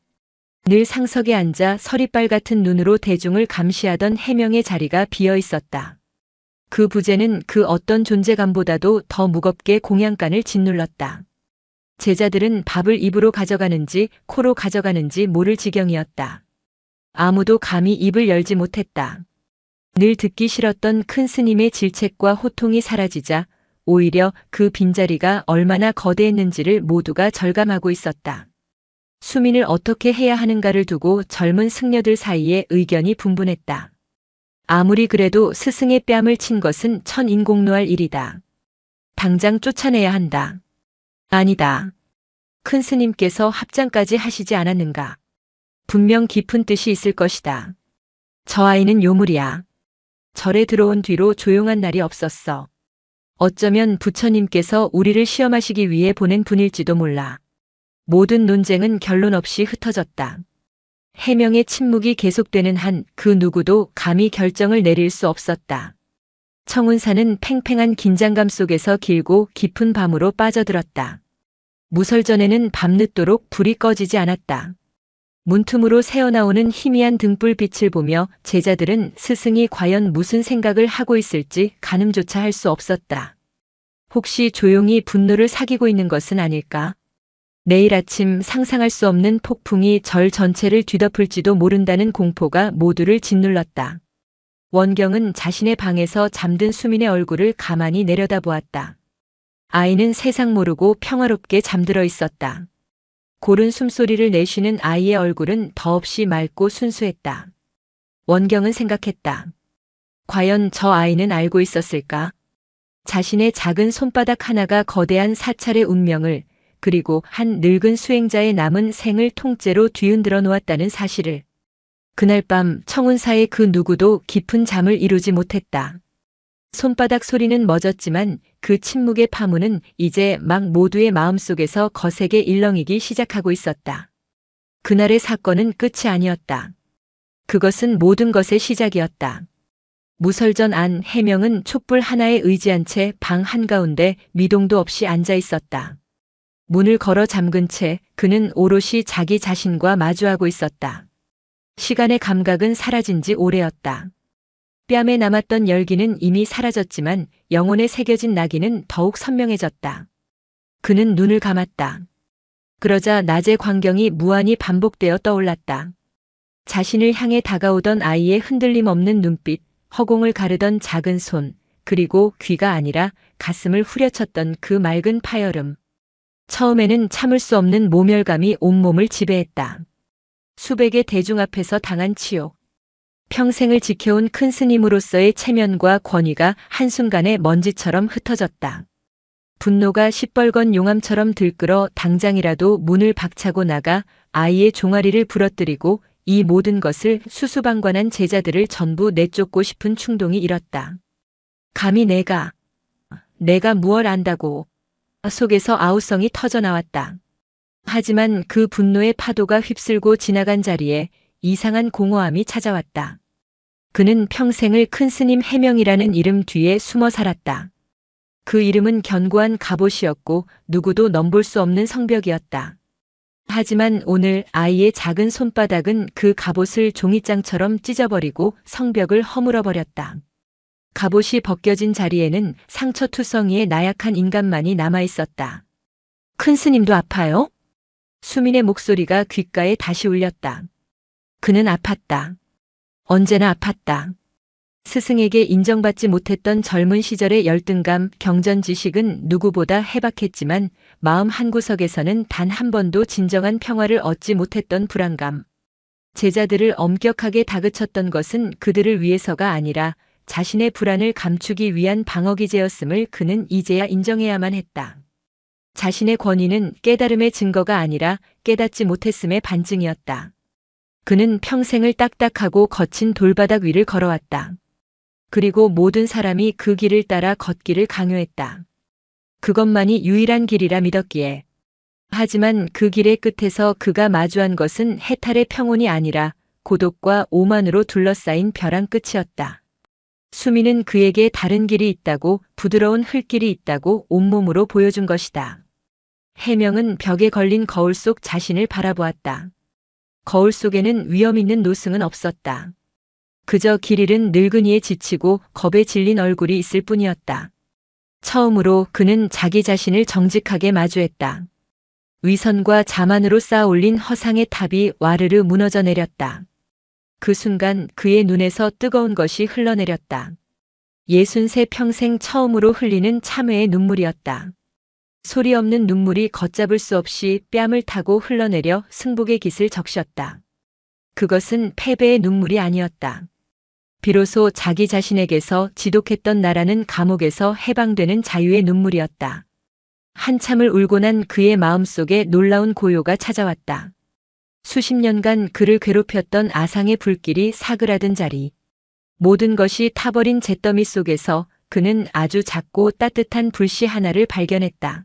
늘 상석에 앉아 서리빨 같은 눈으로 대중을 감시하던 해명의 자리가 비어 있었다. 그 부재는 그 어떤 존재감보다도 더 무겁게 공양간을 짓눌렀다. 제자들은 밥을 입으로 가져가는지 코로 가져가는지 모를 지경이었다. 아무도 감히 입을 열지 못했다. 늘 듣기 싫었던 큰 스님의 질책과 호통이 사라지자 오히려 그 빈자리가 얼마나 거대했는지를 모두가 절감하고 있었다. 수민을 어떻게 해야 하는가를 두고 젊은 승려들 사이에 의견이 분분했다. 아무리 그래도 스승의 뺨을 친 것은 천인공노할 일이다. 당장 쫓아내야 한다. 아니다. 큰 스님께서 합장까지 하시지 않았는가? 분명 깊은 뜻이 있을 것이다. 저 아이는 요물이야. 절에 들어온 뒤로 조용한 날이 없었어. 어쩌면 부처님께서 우리를 시험하시기 위해 보낸 분일지도 몰라. 모든 논쟁은 결론 없이 흩어졌다. 해명의 침묵이 계속되는 한 그 누구도 감히 결정을 내릴 수 없었다. 청운사는 팽팽한 긴장감 속에서 길고 깊은 밤으로 빠져들었다. 무설전에는 밤늦도록 불이 꺼지지 않았다. 문틈으로 새어나오는 희미한 등불빛을 보며 제자들은 스승이 과연 무슨 생각을 하고 있을지 가늠조차 할 수 없었다. 혹시 조용히 분노를 사귀고 있는 것은 아닐까? 내일 아침 상상할 수 없는 폭풍이 절 전체를 뒤덮을지도 모른다는 공포가 모두를 짓눌렀다. 원경은 자신의 방에서 잠든 수민의 얼굴을 가만히 내려다보았다. 아이는 세상 모르고 평화롭게 잠들어 있었다. 고른 숨소리를 내쉬는 아이의 얼굴은 더없이 맑고 순수했다. 원경은 생각했다. 과연 저 아이는 알고 있었을까? 자신의 작은 손바닥 하나가 거대한 사찰의 운명을, 그리고 한 늙은 수행자의 남은 생을 통째로 뒤흔들어 놓았다는 사실을. 그날 밤 청운사의 그 누구도 깊은 잠을 이루지 못했다. 손바닥 소리는 멎었지만 그 침묵의 파문은 이제 막 모두의 마음속에서 거세게 일렁이기 시작하고 있었다. 그날의 사건은 끝이 아니었다. 그것은 모든 것의 시작이었다. 무설전 안 해명은 촛불 하나에 의지한 채 방 한가운데 미동도 없이 앉아 있었다. 문을 걸어 잠근 채 그는 오롯이 자기 자신과 마주하고 있었다. 시간의 감각은 사라진 지 오래였다. 뺨에 남았던 열기는 이미 사라졌지만 영혼에 새겨진 낙인은 더욱 선명해졌다. 그는 눈을 감았다. 그러자 낮의 광경이 무한히 반복되어 떠올랐다. 자신을 향해 다가오던 아이의 흔들림 없는 눈빛, 허공을 가르던 작은 손, 그리고 귀가 아니라 가슴을 후려쳤던 그 맑은 파열음. 처음에는 참을 수 없는 모멸감이 온몸을 지배했다. 수백의 대중 앞에서 당한 치욕. 평생을 지켜온 큰 스님으로서의 체면과 권위가 한순간에 먼지처럼 흩어졌다. 분노가 시뻘건 용암처럼 들끓어 당장이라도 문을 박차고 나가 아이의 종아리를 부러뜨리고 이 모든 것을 수수방관한 제자들을 전부 내쫓고 싶은 충동이 일었다. 감히 내가 무얼 안다고. 속에서 아우성이 터져나왔다. 하지만 그 분노의 파도가 휩쓸고 지나간 자리에 이상한 공허함이 찾아왔다. 그는 평생을 큰 스님 해명이라는 이름 뒤에 숨어 살았다. 그 이름은 견고한 갑옷이었고 누구도 넘볼 수 없는 성벽이었다. 하지만 오늘 아이의 작은 손바닥은 그 갑옷을 종이장처럼 찢어버리고 성벽을 허물어버렸다. 갑옷이 벗겨진 자리에는 상처투성이의 나약한 인간만이 남아있었다. 큰 스님도 아파요? 수민의 목소리가 귓가에 다시 울렸다. 그는 아팠다. 언제나 아팠다. 스승에게 인정받지 못했던 젊은 시절의 열등감, 경전지식은 누구보다 해박했지만 마음 한구석에서는 단 한 번도 진정한 평화를 얻지 못했던 불안감. 제자들을 엄격하게 다그쳤던 것은 그들을 위해서가 아니라 자신의 불안을 감추기 위한 방어기제였음을 그는 이제야 인정해야만 했다. 자신의 권위는 깨달음의 증거가 아니라 깨닫지 못했음의 반증이었다. 그는 평생을 딱딱하고 거친 돌바닥 위를 걸어왔다. 그리고 모든 사람이 그 길을 따라 걷기를 강요했다. 그것만이 유일한 길이라 믿었기에. 하지만 그 길의 끝에서 그가 마주한 것은 해탈의 평온이 아니라 고독과 오만으로 둘러싸인 벼랑 끝이었다. 수미는 그에게 다른 길이 있다고, 부드러운 흘길이 있다고 온몸으로 보여준 것이다. 해명은 벽에 걸린 거울 속 자신을 바라보았다. 거울 속에는 위험 있는 노승은 없었다. 그저 길 잃은 늙은이에 지치고 겁에 질린 얼굴이 있을 뿐이었다. 처음으로 그는 자기 자신을 정직하게 마주했다. 위선과 자만으로 쌓아 올린 허상의 탑이 와르르 무너져 내렸다. 그 순간 그의 눈에서 뜨거운 것이 흘러내렸다. 63 평생 처음으로 흘리는 참회의 눈물이었다. 소리 없는 눈물이 걷잡을 수 없이 뺨을 타고 흘러내려 승복의 깃을 적셨다. 그것은 패배의 눈물이 아니었다. 비로소 자기 자신에게서 지독했던 나라는 감옥에서 해방되는 자유의 눈물이었다. 한참을 울고 난 그의 마음속에 놀라운 고요가 찾아왔다. 수십 년간 그를 괴롭혔던 아상의 불길이 사그라든 자리. 모든 것이 타버린 잿더미 속에서 그는 아주 작고 따뜻한 불씨 하나를 발견했다.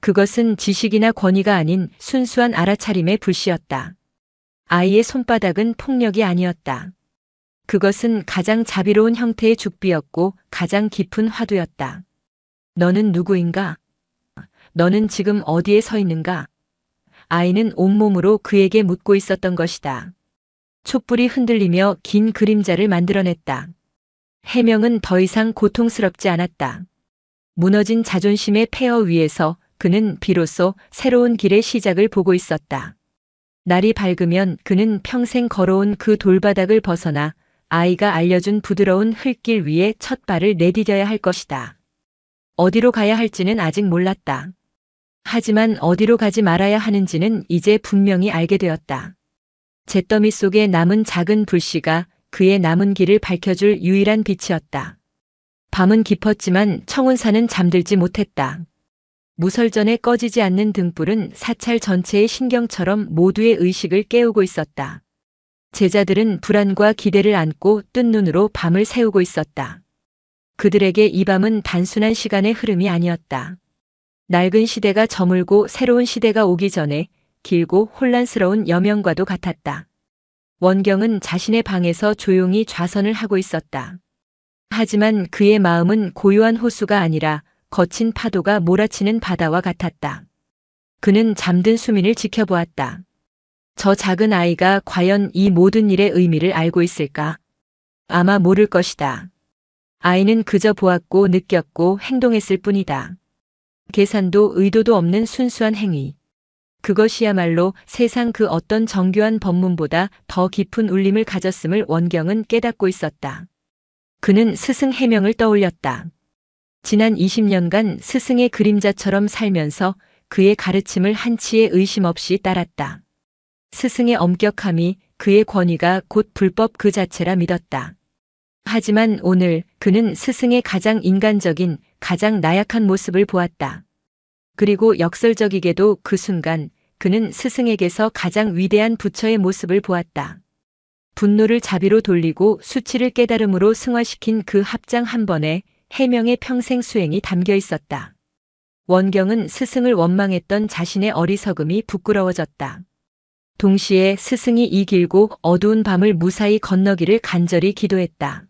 그것은 지식이나 권위가 아닌 순수한 알아차림의 불씨였다. 아이의 손바닥은 폭력이 아니었다. 그것은 가장 자비로운 형태의 죽비였고 가장 깊은 화두였다. 너는 누구인가? 너는 지금 어디에 서 있는가? 아이는 온몸으로 그에게 묻고 있었던 것이다. 촛불이 흔들리며 긴 그림자를 만들어냈다. 해명은 더 이상 고통스럽지 않았다. 무너진 자존심의 폐허 위에서 그는 비로소 새로운 길의 시작을 보고 있었다. 날이 밝으면 그는 평생 걸어온 그 돌바닥을 벗어나 아이가 알려준 부드러운 흙길 위에 첫 발을 내디뎌야 할 것이다. 어디로 가야 할지는 아직 몰랐다. 하지만 어디로 가지 말아야 하는지는 이제 분명히 알게 되었다. 잿더미 속에 남은 작은 불씨가 그의 남은 길을 밝혀줄 유일한 빛이었다. 밤은 깊었지만 청운사는 잠들지 못했다. 무설전에 꺼지지 않는 등불은 사찰 전체의 신경처럼 모두의 의식을 깨우고 있었다. 제자들은 불안과 기대를 안고 뜬 눈으로 밤을 새우고 있었다. 그들에게 이 밤은 단순한 시간의 흐름이 아니었다. 낡은 시대가 저물고 새로운 시대가 오기 전에 길고 혼란스러운 여명과도 같았다. 원경은 자신의 방에서 조용히 좌선을 하고 있었다. 하지만 그의 마음은 고요한 호수가 아니라 거친 파도가 몰아치는 바다와 같았다. 그는 잠든 수민을 지켜보았다. 저 작은 아이가 과연 이 모든 일의 의미를 알고 있을까? 아마 모를 것이다. 아이는 그저 보았고 느꼈고 행동했을 뿐이다. 계산도 의도도 없는 순수한 행위. 그것이야말로 세상 그 어떤 정교한 법문보다 더 깊은 울림을 가졌음을 원경은 깨닫고 있었다. 그는 스승 해명을 떠올렸다. 지난 20년간 스승의 그림자처럼 살면서 그의 가르침을 한치의 의심 없이 따랐다. 스승의 엄격함이 그의 권위가 곧 불법 그 자체라 믿었다. 하지만 오늘 그는 스승의 가장 인간적인, 가장 나약한 모습을 보았다. 그리고 역설적이게도 그 순간 그는 스승에게서 가장 위대한 부처의 모습을 보았다. 분노를 자비로 돌리고 수치를 깨달음으로 승화시킨 그 합장 한 번에 해명의 평생 수행이 담겨 있었다. 원경은 스승을 원망했던 자신의 어리석음이 부끄러워졌다. 동시에 스승이 이 길고 어두운 밤을 무사히 건너기를 간절히 기도했다.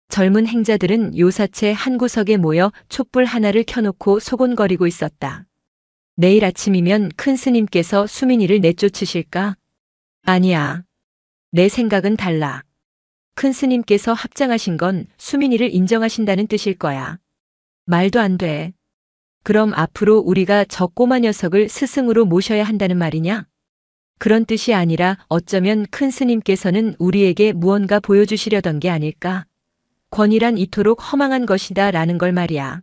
젊은 행자들은 요사체 한 구석에 모여 촛불 하나를 켜놓고 소곤거리고 있었다. 내일 아침이면 큰 스님께서 수민이를 내쫓으실까? 아니야. 내 생각은 달라. 큰 스님께서 합장하신 건 수민이를 인정하신다는 뜻일 거야. 말도 안 돼. 그럼 앞으로 우리가 저 꼬마 녀석을 스승으로 모셔야 한다는 말이냐? 그런 뜻이 아니라 어쩌면 큰 스님께서는 우리에게 무언가 보여주시려던 게 아닐까? 권위란 이토록 허망한 것이다 라는 걸 말이야.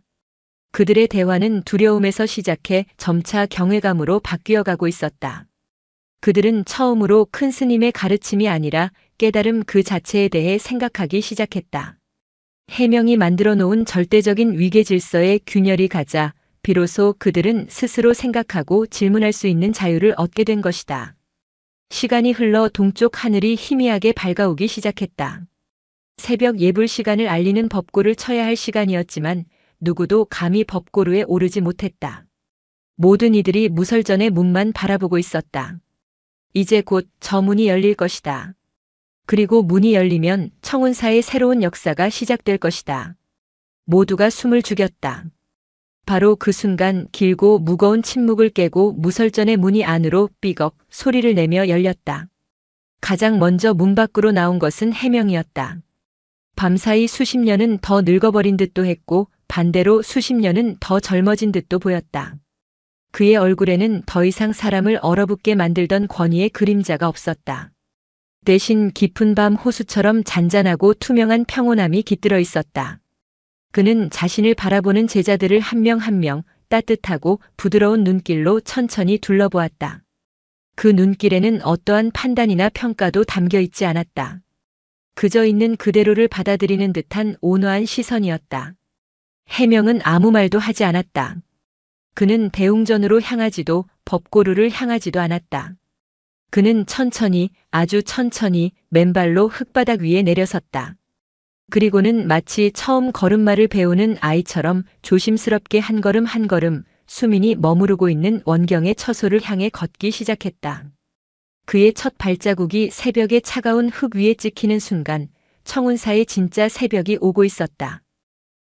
그들의 대화는 두려움에서 시작해 점차 경외감으로 바뀌어 가고 있었다. 그들은 처음으로 큰 스님의 가르침이 아니라 깨달음 그 자체에 대해 생각하기 시작했다. 해명이 만들어 놓은 절대적인 위계 질서에 균열이 가자 비로소 그들은 스스로 생각하고 질문할 수 있는 자유를 얻게 된 것이다. 시간이 흘러 동쪽 하늘이 희미하게 밝아오기 시작했다. 새벽 예불 시간을 알리는 법고를 쳐야 할 시간이었지만 누구도 감히 법고루에 오르지 못했다. 모든 이들이 무설전의 문만 바라보고 있었다. 이제 곧 저 문이 열릴 것이다. 그리고 문이 열리면 청운사의 새로운 역사가 시작될 것이다. 모두가 숨을 죽였다. 바로 그 순간 길고 무거운 침묵을 깨고 무설전의 문이 안으로 삐걱 소리를 내며 열렸다. 가장 먼저 문 밖으로 나온 것은 해명이었다. 밤사이 수십 년은 더 늙어버린 듯도 했고 반대로 수십 년은 더 젊어진 듯도 보였다. 그의 얼굴에는 더 이상 사람을 얼어붙게 만들던 권위의 그림자가 없었다. 대신 깊은 밤 호수처럼 잔잔하고 투명한 평온함이 깃들어 있었다. 그는 자신을 바라보는 제자들을 한 명 한 명 따뜻하고 부드러운 눈길로 천천히 둘러보았다. 그 눈길에는 어떠한 판단이나 평가도 담겨 있지 않았다. 그저 있는 그대로를 받아들이는 듯한 온화한 시선이었다. 해명은 아무 말도 하지 않았다. 그는 대웅전으로 향하지도 법고루를 향하지도 않았다. 그는 천천히 아주 천천히 맨발로 흙바닥 위에 내려섰다. 그리고는 마치 처음 걸음마를 배우는 아이처럼 조심스럽게 한 걸음 한 걸음 수민이 머무르고 있는 원경의 처소를 향해 걷기 시작했다. 그의 첫 발자국이 새벽의 차가운 흙 위에 찍히는 순간 청운사의 진짜 새벽이 오고 있었다.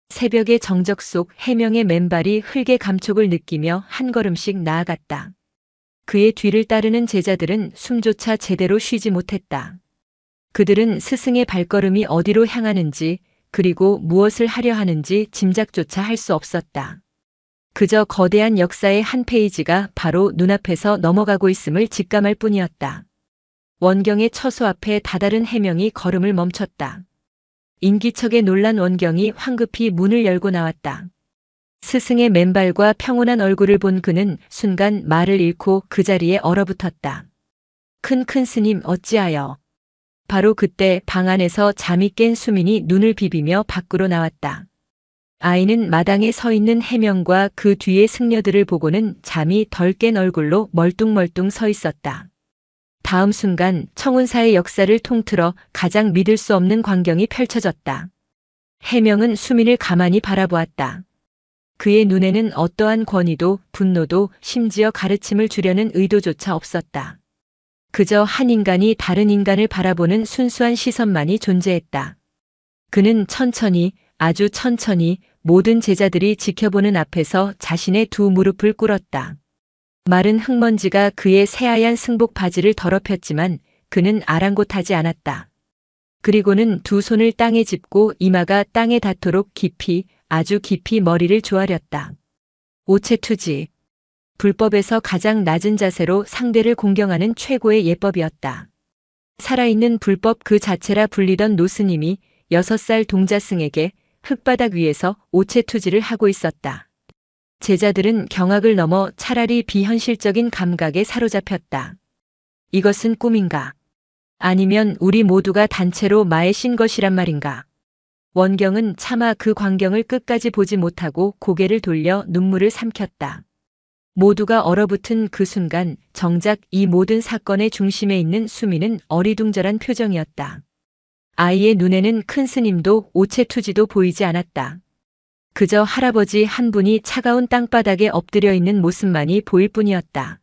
새벽의 정적 속 해명의 맨발이 흙의 감촉을 느끼며 한 걸음씩 나아갔다. 그의 뒤를 따르는 제자들은 숨조차 제대로 쉬지 못했다. 그들은 스승의 발걸음이 어디로 향하는지 그리고 무엇을 하려 하는지 짐작조차 할 수 없었다. 그저 거대한 역사의 한 페이지가 바로 눈앞에서 넘어가고 있음을 직감할 뿐이었다. 원경의 처소 앞에 다다른 해명이 걸음을 멈췄다. 인기척에 놀란 원경이 황급히 문을 열고 나왔다. 스승의 맨발과 평온한 얼굴을 본 그는 순간 말을 잃고 그 자리에 얼어붙었다. 큰 스님 어찌하여. 바로 그때 방 안에서 잠이 깬 수민이 눈을 비비며 밖으로 나왔다. 아이는 마당에 서 있는 해명과 그 뒤의 승려들을 보고는 잠이 덜 깬 얼굴로 멀뚱멀뚱 서 있었다. 다음 순간 청운사의 역사를 통틀어 가장 믿을 수 없는 광경이 펼쳐졌다. 해명은 수민을 가만히 바라보았다. 그의 눈에는 어떠한 권위도 분노도 심지어 가르침을 주려는 의도조차 없었다. 그저 한 인간이 다른 인간을 바라보는 순수한 시선만이 존재했다. 그는 천천히, 아주 천천히 모든 제자들이 지켜보는 앞에서 자신의 두 무릎을 꿇었다. 마른 흙먼지가 그의 새하얀 승복 바지를 더럽혔지만 그는 아랑곳하지 않았다. 그리고는 두 손을 땅에 짚고 이마가 땅에 닿도록 깊이, 아주 깊이 머리를 조아렸다. 오체투지. 불법에서 가장 낮은 자세로 상대를 공경하는 최고의 예법이었다. 살아있는 불법 그 자체라 불리던 노스님이 6살 동자승에게 흙바닥 위에서 오체투지를 하고 있었다. 제자들은 경악을 넘어 차라리 비현실적인 감각에 사로잡혔다. 이것은 꿈인가? 아니면 우리 모두가 단체로 마에 신 것이란 말인가? 원경은 차마 그 광경을 끝까지 보지 못하고 고개를 돌려 눈물을 삼켰다. 모두가 얼어붙은 그 순간 정작 이 모든 사건의 중심에 있는 수민은 어리둥절한 표정이었다. 아이의 눈에는 큰 스님도 오체투지도 보이지 않았다. 그저 할아버지 한 분이 차가운 땅바닥에 엎드려 있는 모습만이 보일 뿐이었다.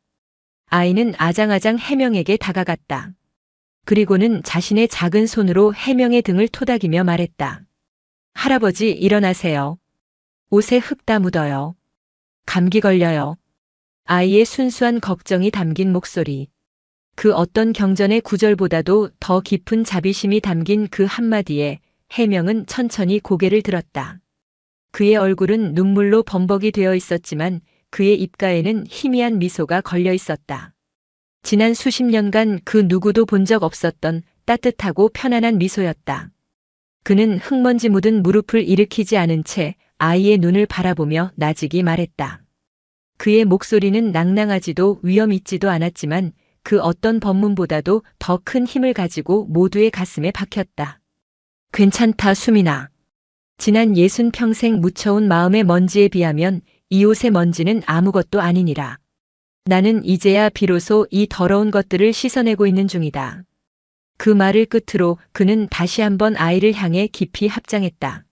아이는 아장아장 해명에게 다가갔다. 그리고는 자신의 작은 손으로 해명의 등을 토닥이며 말했다. 할아버지 일어나세요. 옷에 흙 다 묻어요. 감기 걸려요. 아이의 순수한 걱정이 담긴 목소리. 그 어떤 경전의 구절보다도 더 깊은 자비심이 담긴 그 한마디에 해명은 천천히 고개를 들었다. 그의 얼굴은 눈물로 범벅이 되어 있었지만 그의 입가에는 희미한 미소가 걸려 있었다. 지난 수십 년간 그 누구도 본 적 없었던 따뜻하고 편안한 미소였다. 그는 흙먼지 묻은 무릎을 일으키지 않은 채 아이의 눈을 바라보며 나직이 말했다. 그의 목소리는 낭낭하지도 위험 있지도 않았지만 그 어떤 법문보다도 더 큰 힘을 가지고 모두의 가슴에 박혔다. 괜찮다 수민아. 지난 60평생 묻혀온 마음의 먼지에 비하면 이 옷의 먼지는 아무것도 아니니라. 나는 이제야 비로소 이 더러운 것들을 씻어내고 있는 중이다. 그 말을 끝으로 그는 다시 한번 아이를 향해 깊이 합장했다.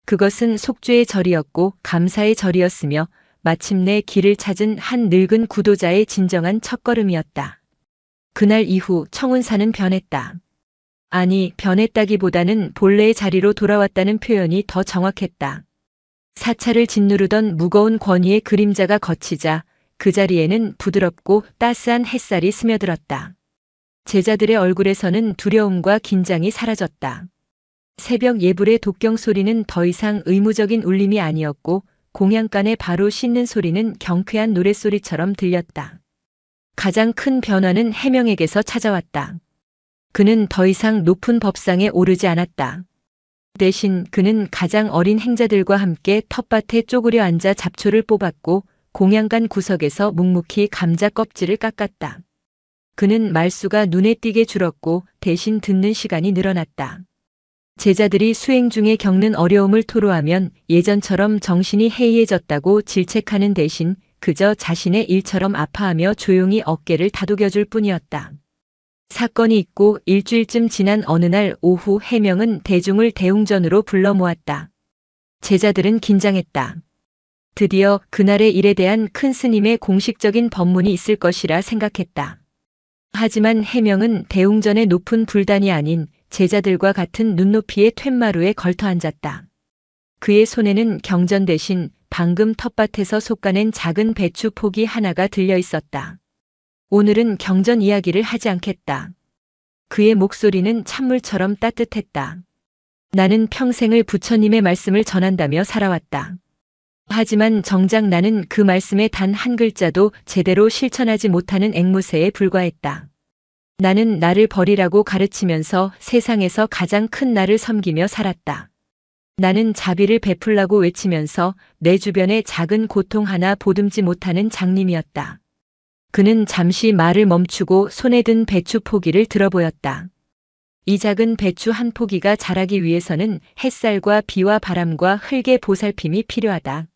그것은 속죄의 절이었고 감사의 절이었으며 마침내 길을 찾은 한 늙은 구도자의 진정한 첫걸음이었다. 그날 이후 청운사는 변했다. 아니, 변했다기보다는 본래의 자리로 돌아왔다는 표현이 더 정확했다. 사찰을 짓누르던 무거운 권위의 그림자가 걷히자 그 자리에는 부드럽고 따스한 햇살이 스며들었다. 제자들의 얼굴에서는 두려움과 긴장이 사라졌다. 새벽 예불의 독경 소리는 더 이상 의무적인 울림이 아니었고 공양간에 바로 씻는 소리는 경쾌한 노랫소리처럼 들렸다. 가장 큰 변화는 해명에게서 찾아왔다. 그는 더 이상 높은 법상에 오르지 않았다. 대신 그는 가장 어린 행자들과 함께 텃밭에 쪼그려 앉아 잡초를 뽑았고 공양간 구석에서 묵묵히 감자 껍질을 깎았다. 그는 말수가 눈에 띄게 줄었고 대신 듣는 시간이 늘어났다. 제자들이 수행 중에 겪는 어려움을 토로하면 예전처럼 정신이 해이해졌다고 질책하는 대신 그저 자신의 일처럼 아파하며 조용히 어깨를 다독여줄 뿐이었다. 사건이 있고 일주일쯤 지난 어느 날 오후 해명은 대중을 대웅전으로 불러 모았다. 제자들은 긴장했다. 드디어 그날의 일에 대한 큰 스님의 공식적인 법문이 있을 것이라 생각했다. 하지만 해명은 대웅전의 높은 불단이 아닌 제자들과 같은 눈높이의 툇마루에 걸터 앉았다. 그의 손에는 경전 대신 방금 텃밭에서 솎아낸 작은 배추 포기 하나가 들려 있었다. 오늘은 경전 이야기를 하지 않겠다. 그의 목소리는 찬물처럼 따뜻했다. 나는 평생을 부처님의 말씀을 전한다며 살아왔다. 하지만 정작 나는 그 말씀의 단 한 글자도 제대로 실천하지 못하는 앵무새에 불과했다. 나는 나를 버리라고 가르치면서 세상에서 가장 큰 나를 섬기며 살았다. 나는 자비를 베풀라고 외치면서 내 주변에 작은 고통 하나 보듬지 못하는 장님이었다. 그는 잠시 말을 멈추고 손에 든 배추 포기를 들어보였다. 이 작은 배추 한 포기가 자라기 위해서는 햇살과 비와 바람과 흙의 보살핌이 필요하다.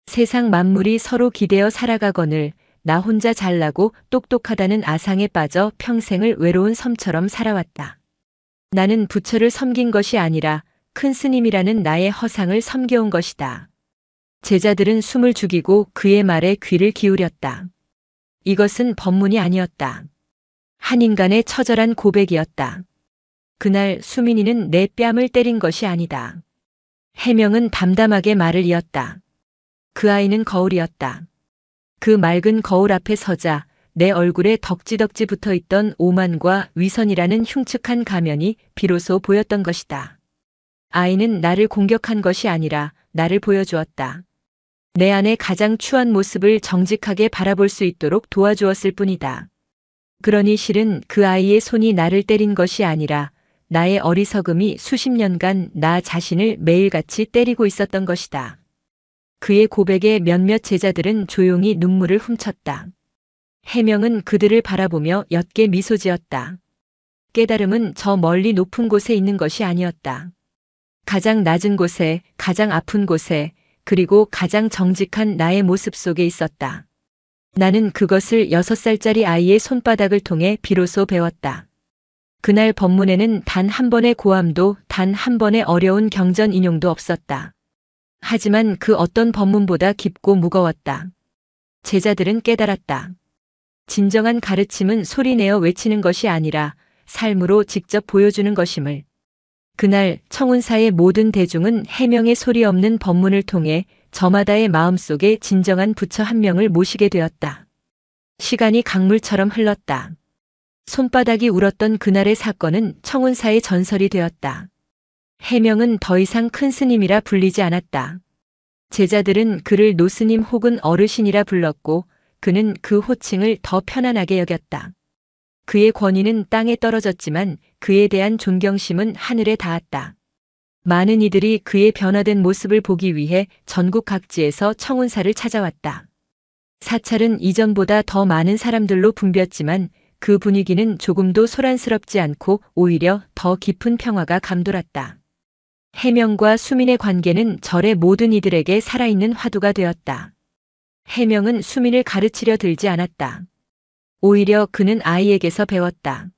세상 만물이 서로 기대어 살아가거늘 나 혼자 잘나고 똑똑하다는 아상에 빠져 평생을 외로운 섬처럼 살아왔다. 나는 부처를 섬긴 것이 아니라 큰 스님이라는 나의 허상을 섬겨온 것이다. 제자들은 숨을 죽이고 그의 말에 귀를 기울였다. 이것은 법문이 아니었다. 한 인간의 처절한 고백이었다. 그날 수민이는 내 뺨을 때린 것이 아니다. 해명은 담담하게 말을 이었다. 그 아이는 거울이었다. 그 맑은 거울 앞에 서자 내 얼굴에 덕지덕지 붙어있던 오만과 위선이라는 흉측한 가면이 비로소 보였던 것이다. 아이는 나를 공격한 것이 아니라 나를 보여주었다. 내 안의 가장 추한 모습을 정직하게 바라볼 수 있도록 도와주었을 뿐이다. 그러니 실은 그 아이의 손이 나를 때린 것이 아니라 나의 어리석음이 수십 년간 나 자신을 매일같이 때리고 있었던 것이다. 그의 고백에 몇몇 제자들은 조용히 눈물을 훔쳤다. 해명은 그들을 바라보며 옅게 미소 지었다. 깨달음은 저 멀리 높은 곳에 있는 것이 아니었다. 가장 낮은 곳에, 가장 아픈 곳에, 그리고 가장 정직한 나의 모습 속에 있었다. 나는 그것을 6살짜리 아이의 손바닥을 통해 비로소 배웠다. 그날 법문에는 단 한 번의 고함도 단 한 번의 어려운 경전 인용도 없었다. 하지만 그 어떤 법문보다 깊고 무거웠다. 제자들은 깨달았다. 진정한 가르침은 소리내어 외치는 것이 아니라 삶으로 직접 보여주는 것임을. 그날 청운사의 모든 대중은 해명의 소리 없는 법문을 통해 저마다의 마음속에 진정한 부처 한 명을 모시게 되었다. 시간이 강물처럼 흘렀다. 손바닥이 울었던 그날의 사건은 청운사의 전설이 되었다. 해명은 더 이상 큰 스님이라 불리지 않았다. 제자들은 그를 노스님 혹은 어르신이라 불렀고 그는 그 호칭을 더 편안하게 여겼다. 그의 권위는 땅에 떨어졌지만 그에 대한 존경심은 하늘에 닿았다. 많은 이들이 그의 변화된 모습을 보기 위해 전국 각지에서 청운사를 찾아왔다. 사찰은 이전보다 더 많은 사람들로 붐볐지만 그 분위기는 조금도 소란스럽지 않고 오히려 더 깊은 평화가 감돌았다. 해명과 수민의 관계는 절의 모든 이들에게 살아있는 화두가 되었다. 해명은 수민을 가르치려 들지 않았다. 오히려 그는 아이에게서 배웠다.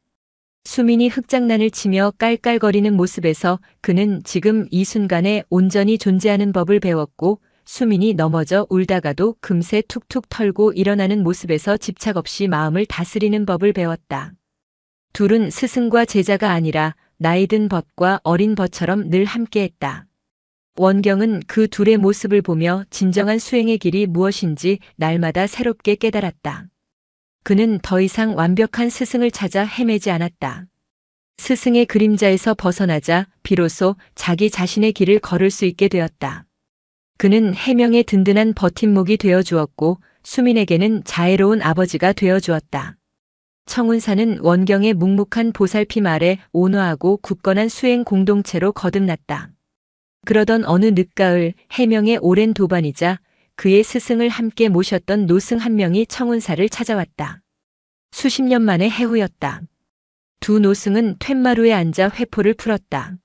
수민이 흙장난을 치며 깔깔거리는 모습에서 그는 지금 이 순간에 온전히 존재하는 법을 배웠고 수민이 넘어져 울다가도 금세 툭툭 털고 일어나는 모습에서 집착 없이 마음을 다스리는 법을 배웠다. 둘은 스승과 제자가 아니라 나이 든 벗과 어린 벗처럼 늘 함께했다. 원경은 그 둘의 모습을 보며 진정한 수행의 길이 무엇인지 날마다 새롭게 깨달았다. 그는 더 이상 완벽한 스승을 찾아 헤매지 않았다. 스승의 그림자에서 벗어나자 비로소 자기 자신의 길을 걸을 수 있게 되었다. 그는 해명의 든든한 버팀목이 되어 주었고 수민에게는 자애로운 아버지가 되어 주었다. 청운사는 원경의 묵묵한 보살핌 아래 온화하고 굳건한 수행 공동체로 거듭났다. 그러던 어느 늦가을 해명의 오랜 도반이자 그의 스승을 함께 모셨던 노승 한 명이 청운사를 찾아왔다. 수십 년 만의 해후였다. 두 노승은 툇마루에 앉아 회포를 풀었다.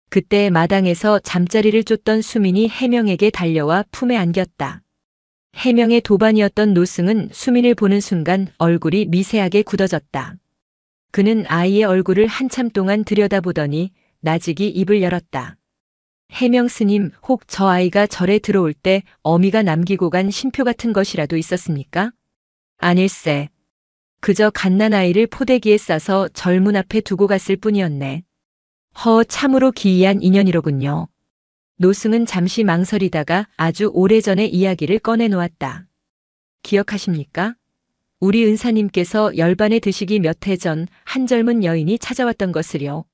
그때 마당에서 잠자리를 쫓던 수민이 해명에게 달려와 품에 안겼다. 해명의 도반이었던 노승은 수민을 보는 순간 얼굴이 미세하게 굳어졌다. 그는 아이의 얼굴을 한참 동안 들여다보더니 나직이 입을 열었다. 해명 스님, 혹 저 아이가 절에 들어올 때 어미가 남기고 간 신표 같은 것이라도 있었습니까? 아닐세. 그저 갓난아이를 포대기에 싸서 절문 앞에 두고 갔을 뿐이었네. 참으로 기이한 인연이로군요. 노승은 잠시 망설이다가 아주 오래전의 이야기를 꺼내놓았다. 기억하십니까? 우리 은사님께서 열반에 드시기 몇 해 전 한 젊은 여인이 찾아왔던 것을요.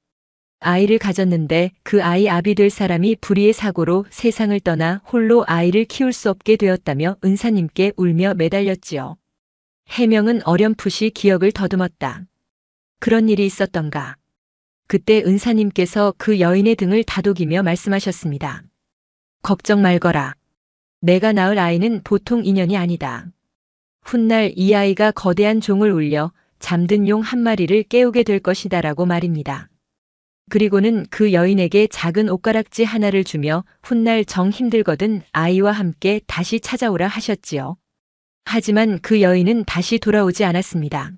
아이를 가졌는데 그 아이 아비 될 사람이 불의의 사고로 세상을 떠나 홀로 아이를 키울 수 없게 되었다며 은사님께 울며 매달렸지요. 해명은 어렴풋이 기억을 더듬었다. 그런 일이 있었던가. 그때 은사님께서 그 여인의 등을 다독이며 말씀하셨습니다. 걱정 말거라. 내가 낳을 아이는 보통 인연이 아니다. 훗날 이 아이가 거대한 종을 울려 잠든 용 한 마리를 깨우게 될 것이다라고 말입니다. 그리고는 그 여인에게 작은 옷가락지 하나를 주며 훗날 정 힘들거든 아이와 함께 다시 찾아오라 하셨지요. 하지만 그 여인은 다시 돌아오지 않았습니다.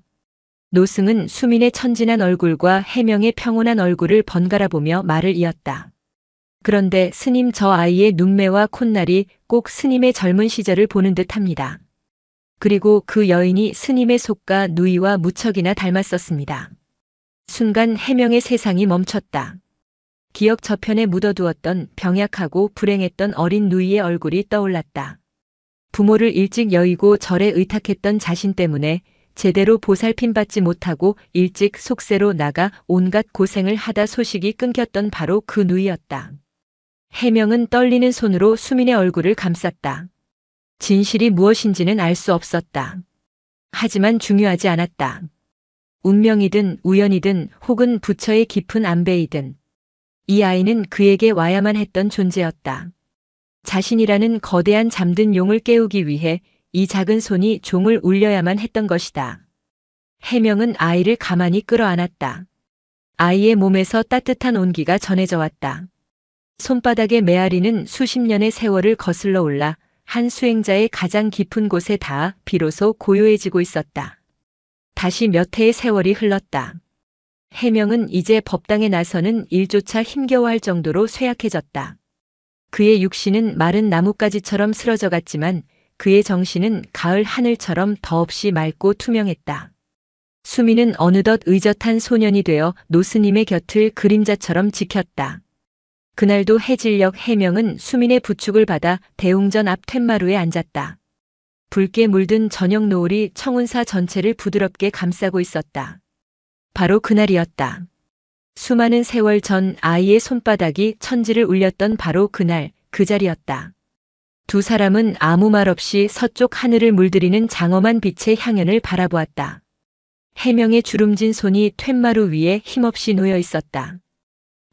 노승은 수민의 천진한 얼굴과 해명의 평온한 얼굴을 번갈아 보며 말을 이었다. 그런데 스님, 저 아이의 눈매와 콧날이 꼭 스님의 젊은 시절을 보는 듯합니다. 그리고 그 여인이 스님의 속과 누이와 무척이나 닮았었습니다. 순간 해명의 세상이 멈췄다. 기억 저편에 묻어두었던 병약하고 불행했던 어린 누이의 얼굴이 떠올랐다. 부모를 일찍 여의고 절에 의탁했던 자신 때문에 제대로 보살핌받지 못하고 일찍 속세로 나가 온갖 고생을 하다 소식이 끊겼던 바로 그 누이였다. 해명은 떨리는 손으로 수민의 얼굴을 감쌌다. 진실이 무엇인지는 알 수 없었다. 하지만 중요하지 않았다. 운명이든 우연이든 혹은 부처의 깊은 안배이든 이 아이는 그에게 와야만 했던 존재였다. 자신이라는 거대한 잠든 용을 깨우기 위해 이 작은 손이 종을 울려야만 했던 것이다. 해명은 아이를 가만히 끌어안았다. 아이의 몸에서 따뜻한 온기가 전해져 왔다. 손바닥의 메아리는 수십 년의 세월을 거슬러 올라 한 수행자의 가장 깊은 곳에 닿아 비로소 고요해지고 있었다. 다시 몇 해의 세월이 흘렀다. 해명은 이제 법당에 나서는 일조차 힘겨워할 정도로 쇠약해졌다. 그의 육신은 마른 나뭇가지처럼 쓰러져 갔지만 그의 정신은 가을 하늘처럼 더없이 맑고 투명했다. 수미는 어느덧 의젓한 소년이 되어 노스님의 곁을 그림자처럼 지켰다. 그날도 해질녘 해명은 수민의 부축을 받아 대웅전 앞 툇마루에 앉았다. 붉게 물든 저녁 노을이 청운사 전체를 부드럽게 감싸고 있었다. 바로 그날이었다. 수많은 세월 전 아이의 손바닥이 천지를 울렸던 바로 그날, 그 자리였다. 두 사람은 아무 말 없이 서쪽 하늘을 물들이는 장엄한 빛의 향연을 바라보았다. 해명의 주름진 손이 툇마루 위에 힘없이 놓여 있었다.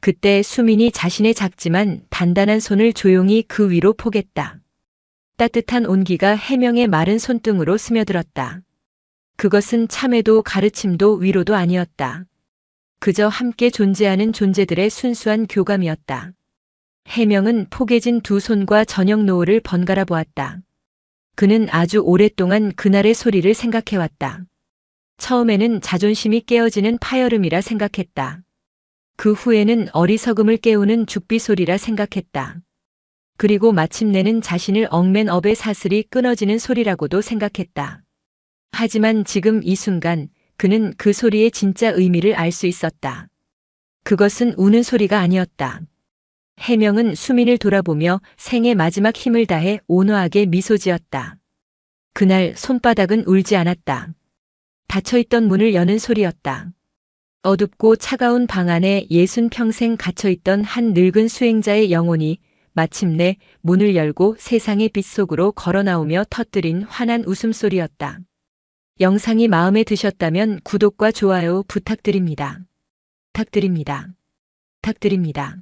그때 수민이 자신의 작지만 단단한 손을 조용히 그 위로 포겠다. 따뜻한 온기가 해명의 마른 손등으로 스며들었다. 그것은 참회도 가르침도 위로도 아니었다. 그저 함께 존재하는 존재들의 순수한 교감이었다. 해명은 포개진 두 손과 저녁 노을을 번갈아 보았다. 그는 아주 오랫동안 그날의 소리를 생각해왔다. 처음에는 자존심이 깨어지는 파열음이라 생각했다. 그 후에는 어리석음을 깨우는 죽비 소리라 생각했다. 그리고 마침내는 자신을 얽맨 업의 사슬이 끊어지는 소리라고도 생각했다. 하지만 지금 이 순간 그는 그 소리의 진짜 의미를 알 수 있었다. 그것은 우는 소리가 아니었다. 해명은 수민을 돌아보며 생의 마지막 힘을 다해 온화하게 미소 지었다. 그날 손바닥은 울지 않았다. 닫혀있던 문을 여는 소리였다. 어둡고 차가운 방 안에 60평생 갇혀있던 한 늙은 수행자의 영혼이 마침내 문을 열고 세상의 빛 속으로 걸어나오며 터뜨린 환한 웃음소리였다. 영상이 마음에 드셨다면 구독과 좋아요 부탁드립니다. 부탁드립니다. 부탁드립니다.